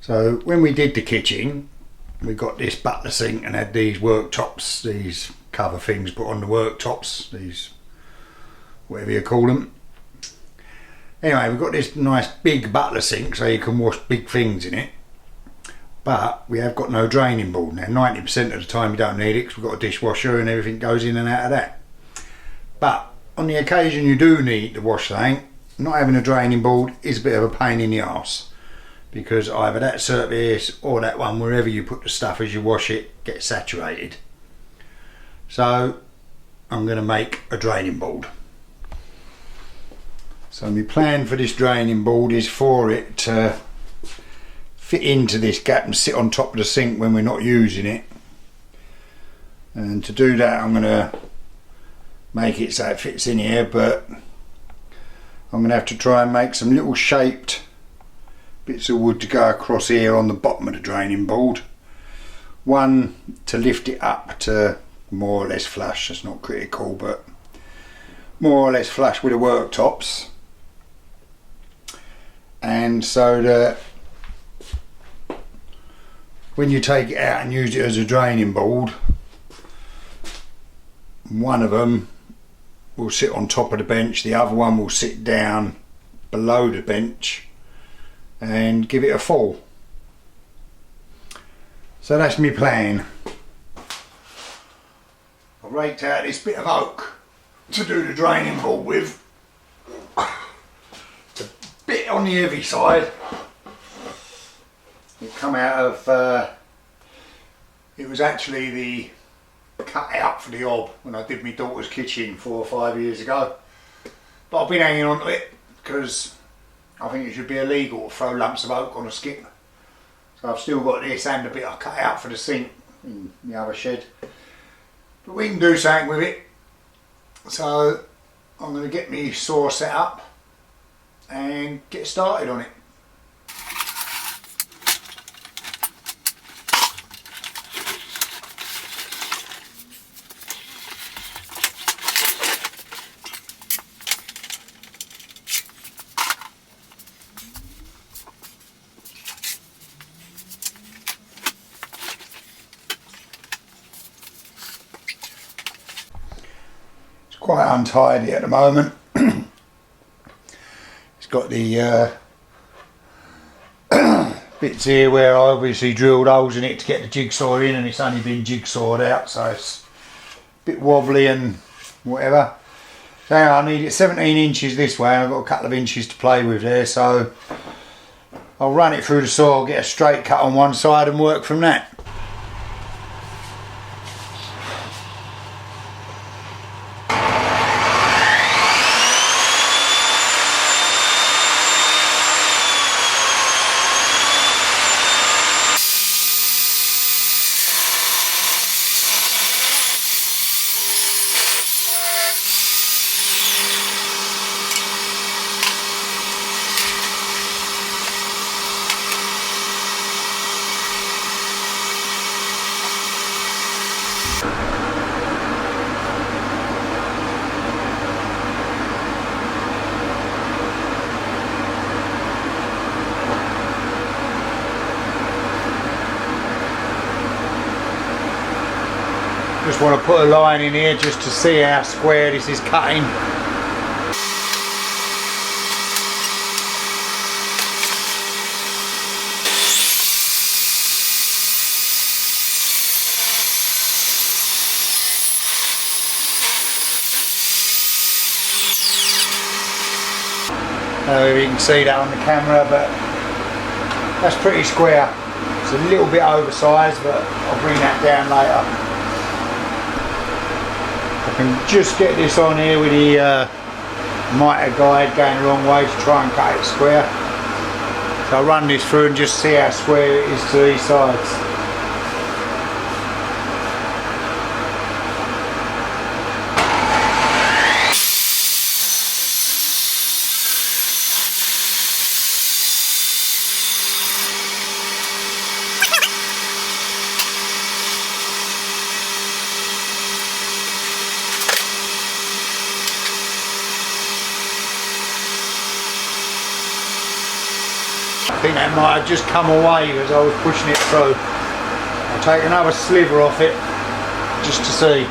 So when we did the kitchen, we got this butler sink and had these worktops, these cover things put on the worktops, these whatever you call them. Anyway, we've got this nice big butler sink so you can wash big things in it, but we have got no draining board. Now 90% of the time you don't need it because we've got a dishwasher and everything goes in and out of that. But on the occasion you do need to wash something, not having a draining board is a bit of a pain in the arse, because either that surface or that one, wherever you put the stuff as you wash it, gets saturated. So I'm going to make a draining board. So my plan for this draining board is for it to fit into this gap and sit on top of the sink when we're not using it. And to do that I'm going to make it so it fits in here, but I'm going to have to try and make some little shaped bits of wood to go across here on the bottom of the draining board. One to lift it up to more or less flush, that's not critical, but more or less flush with the worktops. And so that when you take it out and use it as a draining board, one of them will sit on top of the bench, the other one will sit down below the bench and give it a fall. So that's my plan. I raked out this bit of oak to do the draining board with. It's a bit on the heavy side. It come out of, it was actually the cut out for the hob when I did my daughter's kitchen 4 or 5 years ago. But I've been hanging on to it because I think it should be illegal to throw lumps of oak on a skip. So I've still got this and a bit I cut out for the sink in the other shed. But we can do something with it. So I'm going to get my saw set up and get started on it. Quite untidy at the moment. It's got the bits here where I obviously drilled holes in it to get the jigsaw in, and it's only been jigsawed out, so it's a bit wobbly and whatever. So I need it 17 inches this way and I've got a couple of inches to play with there, so I'll run it through the saw, get a straight cut on one side and work from that. Just want to put a line in here just to see how square this is cutting. I don't know if you can see that on the camera, but that's pretty square. It's a little bit oversized, but I'll bring that down later. I can just get this on here with the mitre guide going the wrong way to try and cut it square. So I'll run this through and just see how square it is to these sides. I think that might have just come away as I was pushing it through. I'll take another sliver off it just to see.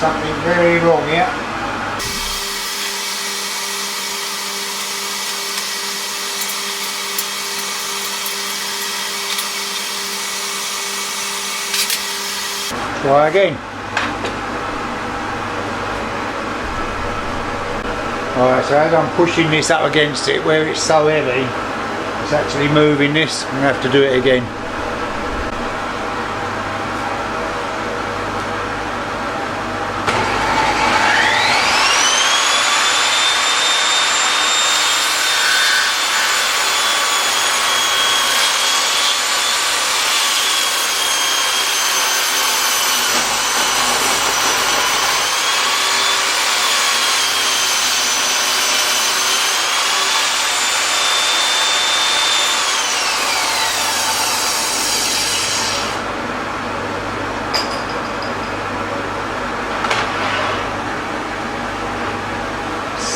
Something very wrong here. Try again. Alright, so as I'm pushing this up against it, where it's so heavy, it's actually moving this. I'm going to have to do it again.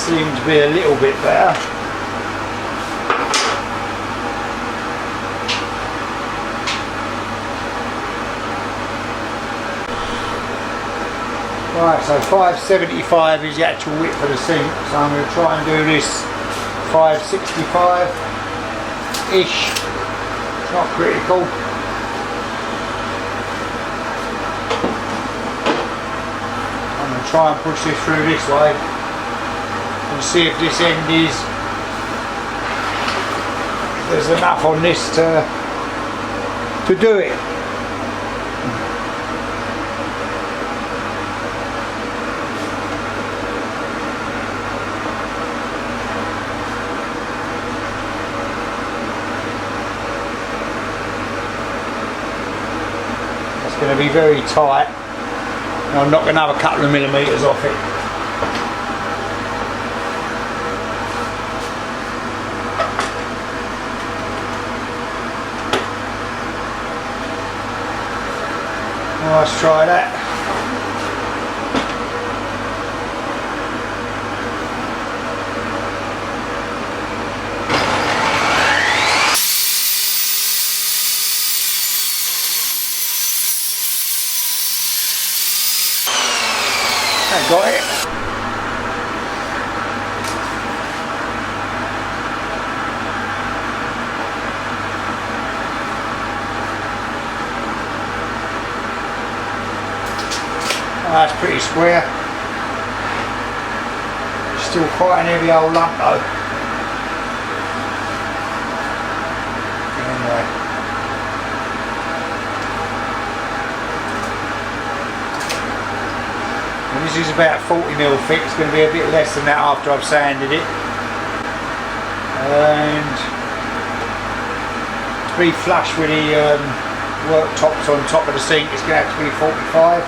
Seems to be a little bit better. Right, so 575 is the actual width of the sink, so I'm going to try and do this 565-ish. It's not critical. I'm going to try and push this through this way and see if this end is, there's enough on this to do it. It's going to be very tight, and I'm not going to have a couple of millimetres off it. Well, let's try that. I got it. That's pretty square. Still quite an heavy old lump though. Anyway. And this is about 40mm thick. It's going to be a bit less than that after I've sanded it. And to be flush with the worktops on top of the sink, it's going to have to be 45.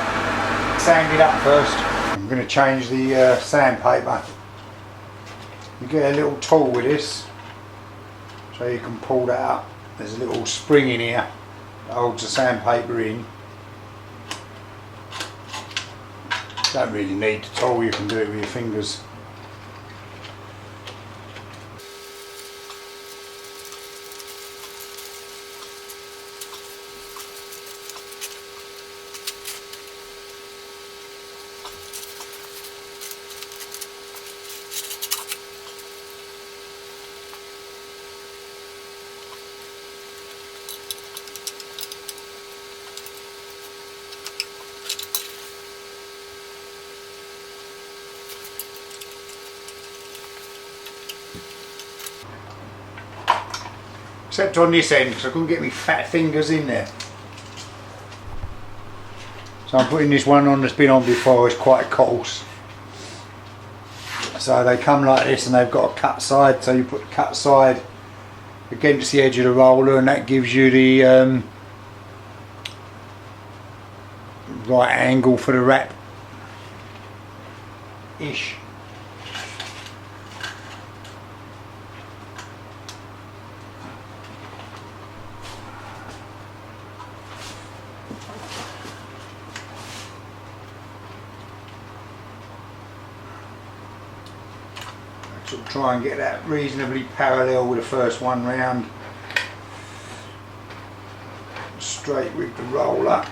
Sand it up first. I'm going to change the sandpaper. You get a little tool with this, so you can pull that up. There's a little spring in here that holds the sandpaper in. Don't really need the tool, you can do it with your fingers. except on this end because I couldn't get my fat fingers in there. So I'm putting this one on that's been on before. It's quite coarse. So they come like this and they've got a cut side, so you put the cut side against the edge of the roller and that gives you the right angle for the wrap ish. Sort of try and get that reasonably parallel with the first one round, straight with the roller.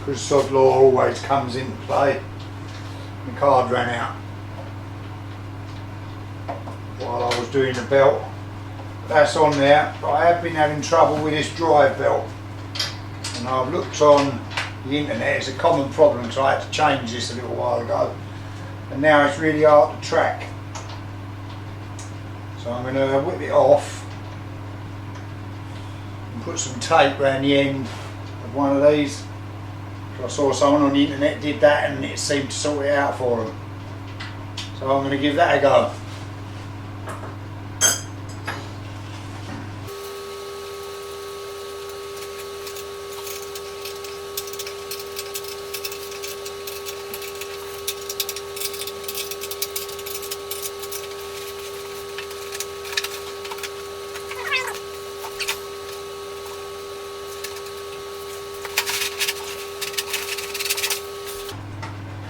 Because sod law always comes into play. The card ran out while I was doing the belt. That's on there, but I have been having trouble with this drive belt, and I've looked on the internet. It's a common problem, so I had to change this a little while ago, and now it's really hard to track. So I'm going to whip it off and put some tape around the end of one of these. I saw someone on the internet did that and it seemed to sort it out for them. So I'm going to give that a go.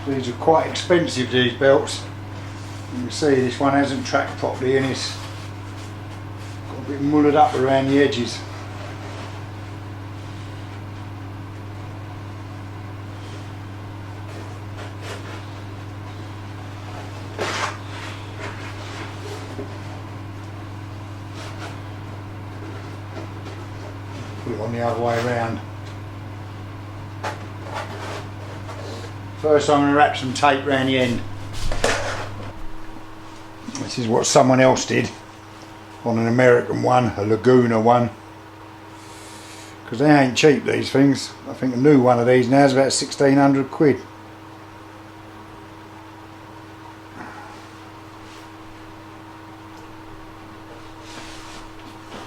These are quite expensive, these belts. You can see this one hasn't tracked properly and it's got a bit mullered up around the edges. Put it on the other way around. First I'm going to wrap some tape around the end. This is what someone else did on an American one, a Laguna one. Because they ain't cheap, these things. I think a new one of these now is about 1600 quid.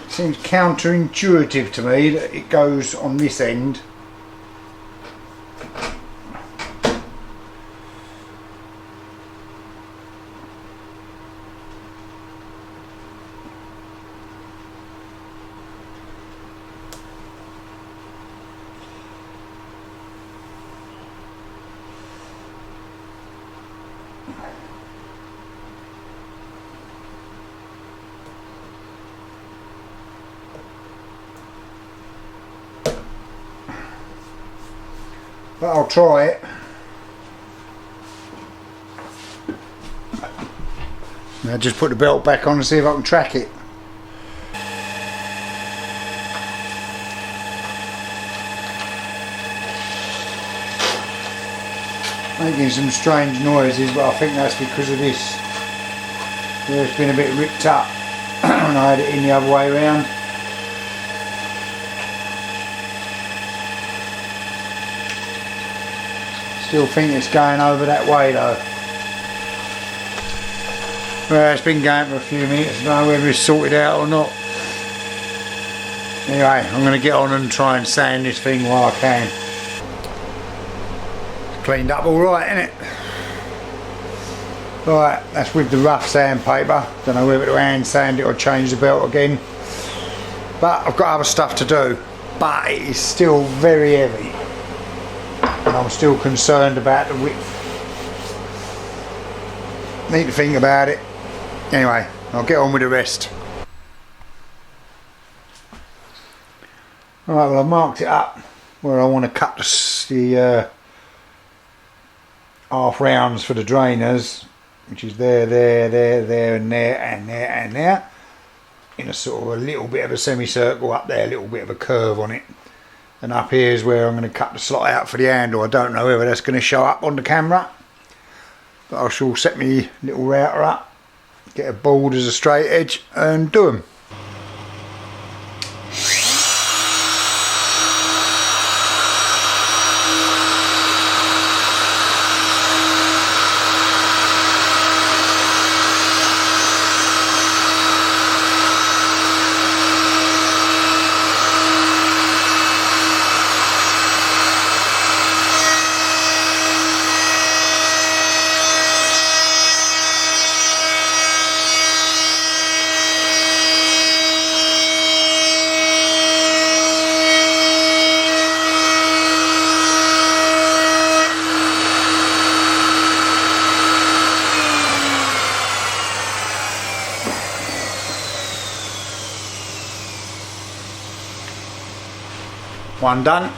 It seems counterintuitive to me that it goes on this end. But I'll try it. Now just put the belt back on and see if I can track it. Making some strange noises, but I think that's because of this. It's been a bit ripped up and I had it in the other way around. Still think it's going over that way though. Well, it's been going for a few minutes. I don't know whether it's sorted out or not. Anyway, I'm going to get on and try and sand this thing while I can. It's cleaned up alright, isn't it? Right, that's with the rough sandpaper. Don't know whether to hand sand it or change the belt again. But I've got other stuff to do. But it is still very heavy. And I'm still concerned about the width. Need to think about it. Anyway, I'll get on with the rest. Alright, well I've marked it up. where I want to cut the half rounds for the drainers, which is there, and there, in a sort of a little bit of a semicircle. Up there, a little bit of a curve on it, and up here is where I'm going to cut the slot out for the handle. I don't know whether that's going to show up on the camera, but I shall set my little router up, get a board as a straight edge and do them. One done.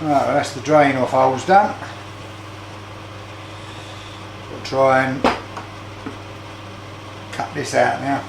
Right, well, that's the drain off holes done. We'll try and cut this out now.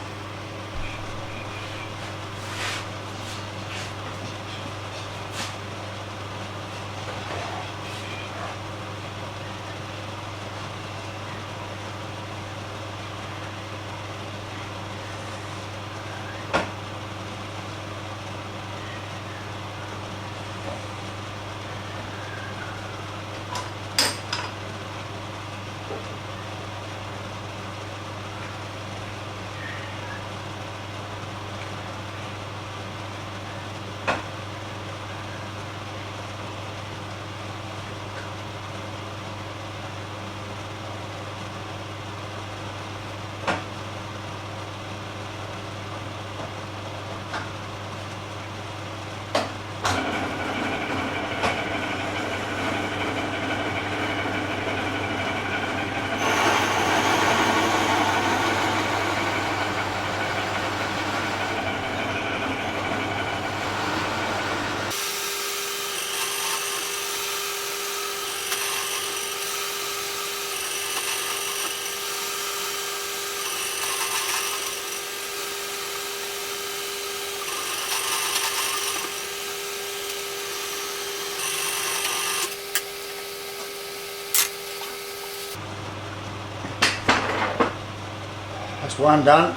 That's one done.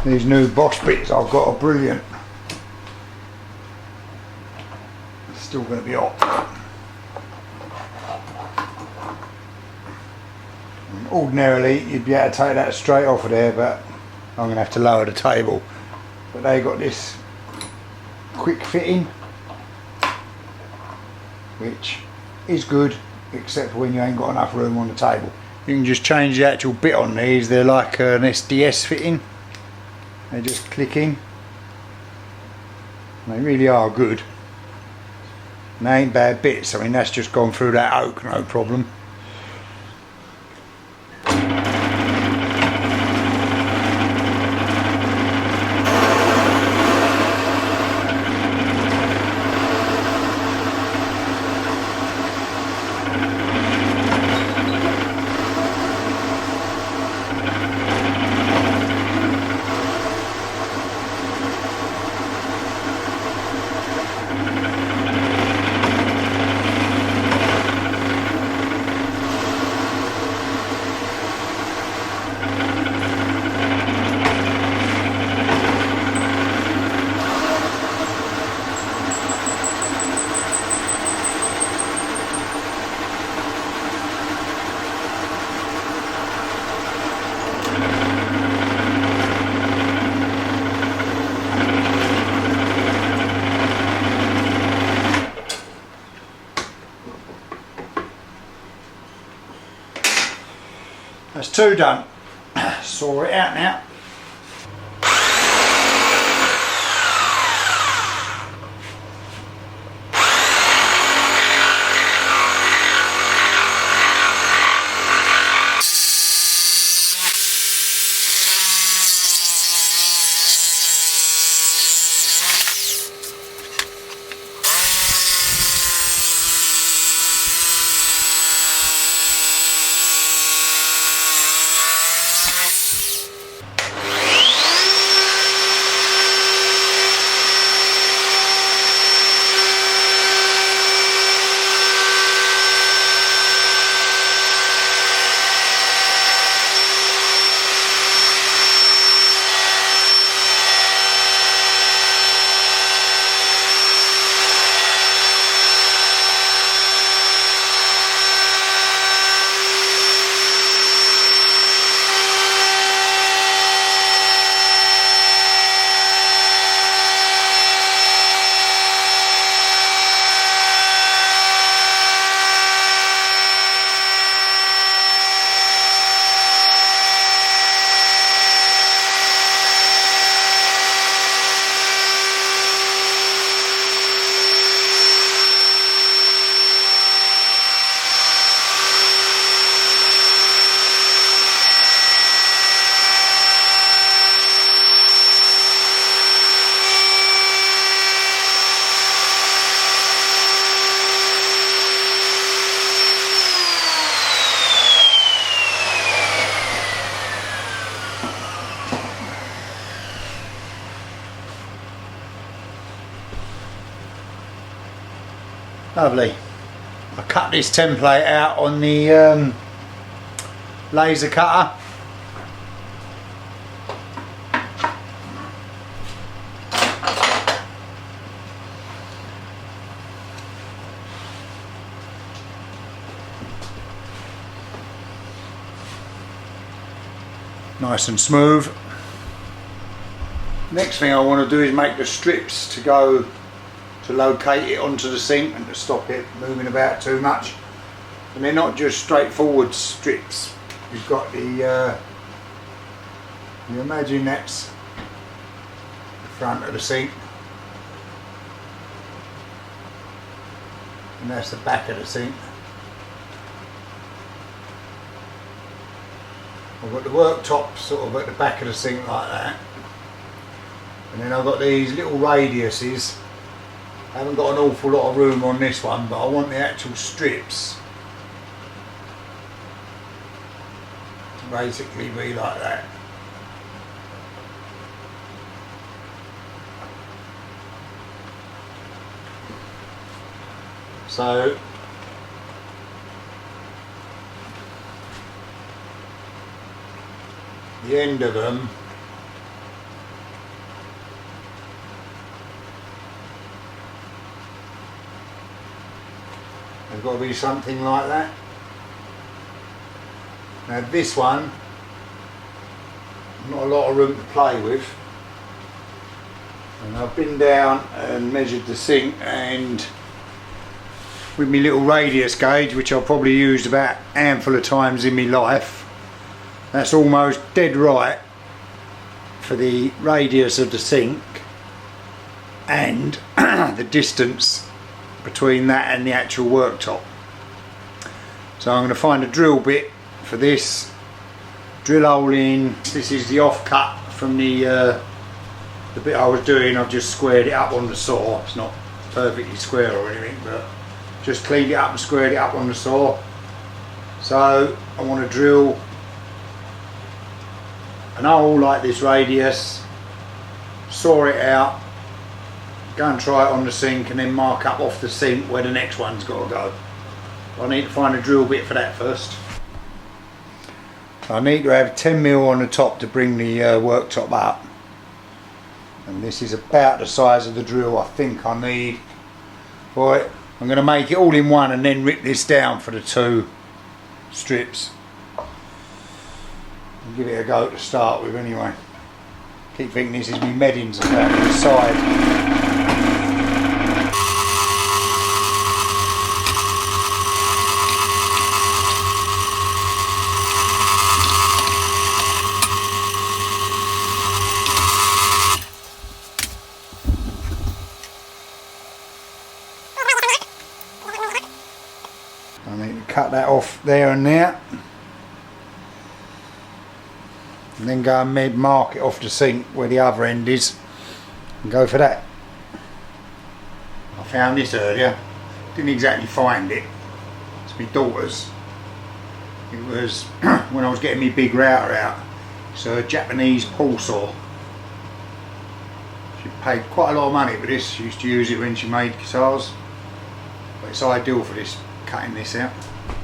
These new Bosch bits I've got are brilliant. It's still going to be hot. And ordinarily you'd be able to take that straight off of there, but I'm going to have to lower the table. But they got this quick fitting, which is good, except for when you ain't got enough room on the table. You can just change the actual bit on these. They're like an SDS fitting. They just click in. They really are good. And they ain't bad bits. I mean, that's just gone through that oak, no problem. That's 2 done. Saw it out now. Lovely. I cut this template out on the laser cutter. Nice and smooth. Next thing I want to do is make the strips to go to locate it onto the sink and to stop it moving about too much. And they're not just straightforward strips. You've got the you imagine that's the front of the sink and that's the back of the sink. I've got the worktop sort of at the back of the sink like that, and then I've got these little radiuses. I haven't got an awful lot of room on this one, but I want the actual strips to basically be like that. So the end of them there's got to be something like that. Now this one, not a lot of room to play with, and I've been down and measured the sink, and with my little radius gauge, which I've probably used about a handful of times in my life, that's almost dead right for the radius of the sink and the distance between that and the actual worktop. So I'm going to find a drill bit for this, drill hole in. This is the offcut from the bit I was doing. I've just squared it up on the saw. It's not perfectly square or anything, but just cleaned it up and squared it up on the saw. So I want to drill an hole like this radius, saw it out, go and try it on the sink, and then mark up off the sink where the next one's got to go. I need to find a drill bit for that first. I need to have 10mm on the top to bring the worktop up, and this is about the size of the drill I think I need for it. I'm going to make it all in one and then rip this down for the 2 strips. I'll give it a go to start with anyway. Keep thinking this is me meddings about to the side. I need to cut that off there and there, and then go and mark it off the sink where the other end is and go for that. I found this earlier, didn't exactly find it, it's my daughter's. It was when I was getting my big router out. It's a Japanese pull saw. She paid quite a lot of money for this. She used to use it when she made guitars, but it's ideal for this, cutting this out.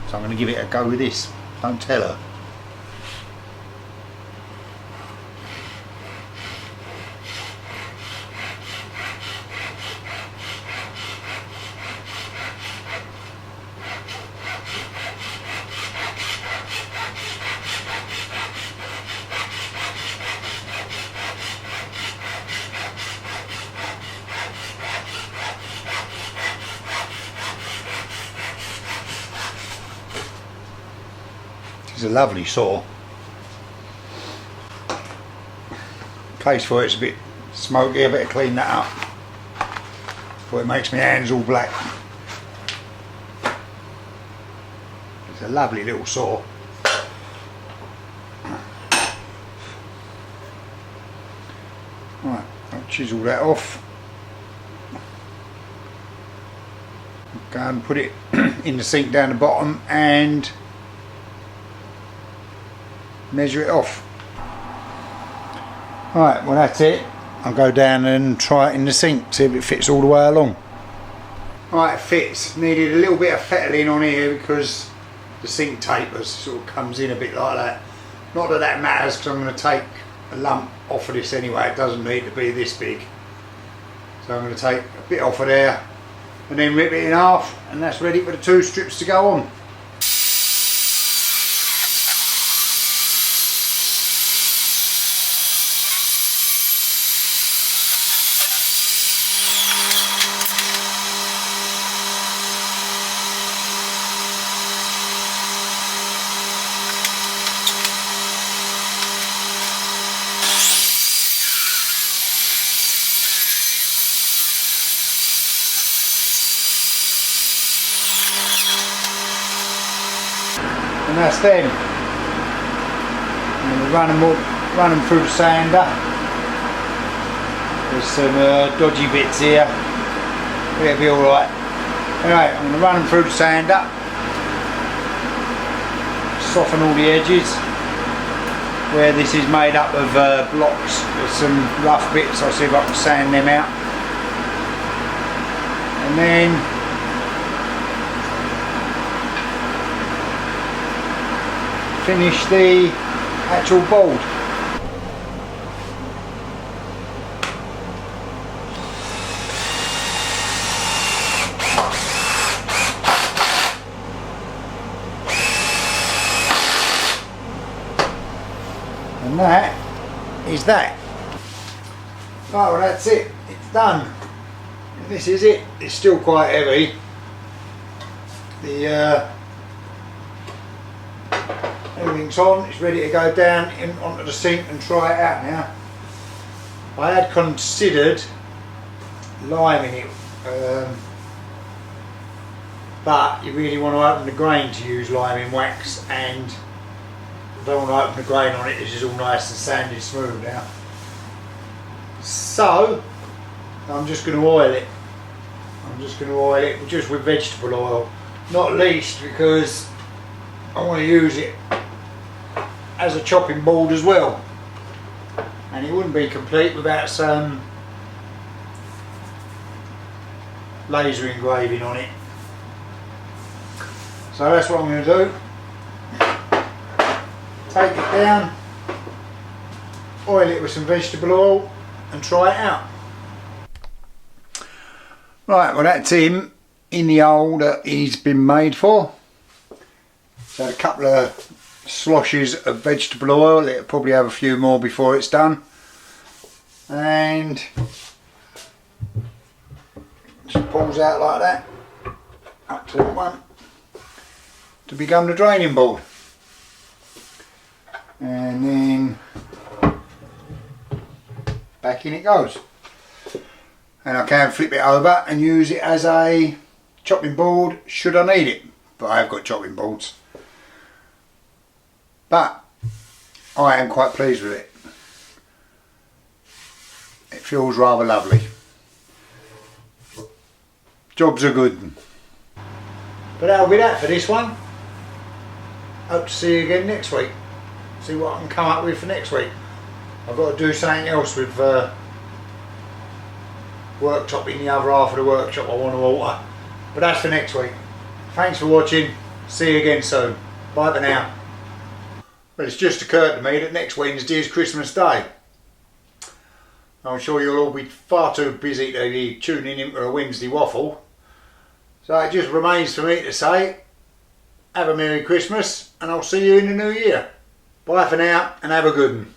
So I'm going to give it a go with this. Don't tell her. It's a lovely saw. Case for it's a bit smoky, I better clean that up before it makes my hands all black. It's a lovely little saw. Right, I'll chisel that off. Go and put it in the sink down the bottom and measure it off. Right, well that's it. I'll go down and try it in the sink, see if it fits all the way along. Right, it fits. Needed a little bit of fettling on here because the sink tapers, sort of comes in a bit like that. Not that that matters because I'm going to take a lump off of this anyway. It doesn't need to be this big. So I'm going to take a bit off of there and then rip it in half, and that's ready for the 2 strips to go on. And that's them. I'm going to run them through the sander. There's some dodgy bits here, but it'll be alright. Anyway, I'm going to run them through the sander, soften all the edges. Where this is made up of blocks, there's some rough bits. I'll see if I can sand them out. And then finish the actual board. And that is that. Right, well that's it, it's done. And this is it. It's still quite heavy. Everything's on, it's ready to go down onto the sink and try it out now. I had considered liming it, but you really want to open the grain to use liming wax, and I don't want to open the grain on it. This is all nice and sanded smooth now. So I'm just going to oil it. I'm just going to oil it just with vegetable oil, not least because I want to use it as a chopping board as well, and it wouldn't be complete without some laser engraving on it. So that's what I'm going to do. Take it down, oil it with some vegetable oil and try it out. Right, well that's him in the hole that he's been made for. So a couple of sloshes of vegetable oil, it'll probably have a few more before it's done, and just pulls out like that up to that one to become the draining board, and then back in it goes. And I can flip it over and use it as a chopping board should I need it, but I have got chopping boards. But I am quite pleased with it. It feels rather lovely. Jobs are good. But that'll be that for this one. Hope to see you again next week. See what I can come up with for next week. I've got to do something else with worktop in the other half of the workshop I want to alter. But that's for next week. Thanks for watching. See you again soon. Bye for now. Well, it's just occurred to me that next Wednesday is Christmas Day. I'm sure you'll all be far too busy to be tuning in for a Wednesday waffle. So it just remains for me to say, have a Merry Christmas and I'll see you in the new year. Bye for now and have a good one.